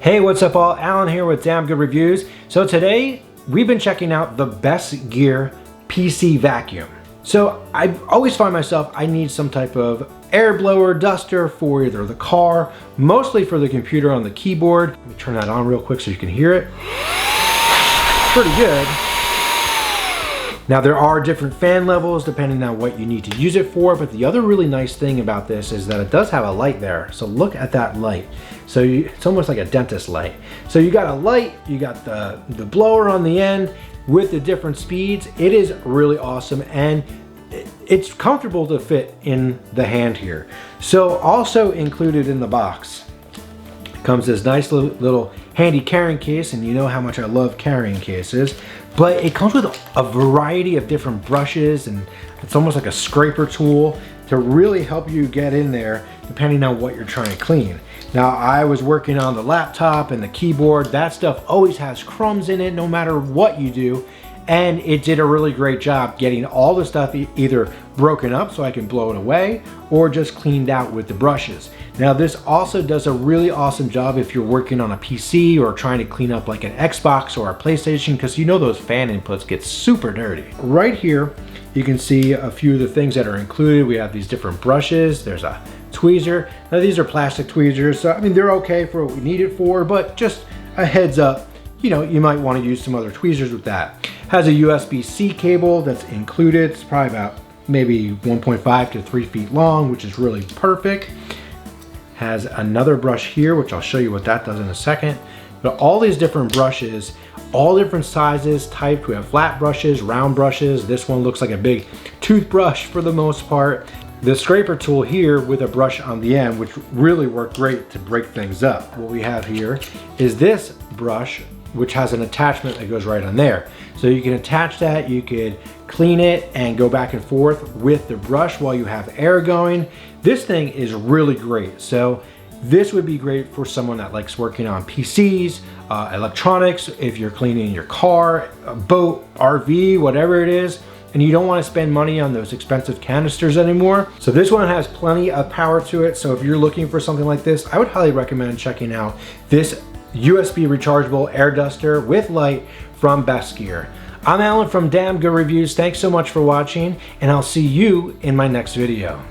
Hey, what's up all? Alan here with Damn Good Reviews. So today we've been checking out the Besgeer PC vacuum. So I always find myself, I need some type of air blower duster for either the car, mostly for the computer on the keyboard. Let me turn that on real quick so you can hear it. Pretty good. Now there are different fan levels depending on what you need to use it for, but the other really nice thing about this is that it does have a light there. So look at that light. So it's almost like a dentist light. So you got a light, you got the blower on the end with the different speeds. It is really awesome and it's comfortable to fit in the hand here. So also included in the box comes this nice little handy carrying case, and you know how much I love carrying cases. But it comes with a variety of different brushes, and it's almost like a scraper tool to really help you get in there depending on what you're trying to clean. Now I was working on the laptop and the keyboard. That stuff always has crumbs in it no matter what you do. And it did a really great job getting all the stuff either broken up so I can blow it away or just cleaned out with the brushes. Now this also does a really awesome job if you're working on a PC or trying to clean up like an Xbox or a PlayStation, because you know those fan inputs get super dirty. Right here you can see a few of the things that are included. We have these different brushes. There's a tweezer. Now these are plastic tweezers, so I mean they're okay for what we need it for, but just a heads up, you know, you might want to use some other tweezers with that. Has a USB-C cable that's included. It's probably about maybe 1.5 to 3 feet long, which is really perfect. Has another brush here, which I'll show you what that does in a second. But all these different brushes, all different sizes, type. We have flat brushes, round brushes. This one looks like a big toothbrush for the most part. The scraper tool here with a brush on the end, which really worked great to break things up. What we have here is this brush, which has an attachment that goes right on there. So you can attach that, you could clean it and go back and forth with the brush while you have air going. This thing is really great. So this would be great for someone that likes working on PCs, electronics, if you're cleaning your car, a boat, RV, whatever it is, and you don't want to spend money on those expensive canisters anymore. So this one has plenty of power to it. So if you're looking for something like this, I would highly recommend checking out this USB rechargeable air duster with light from Besgeer. I'm Alan from Damn Good Reviews. Thanks so much for watching, and I'll see you in my next video.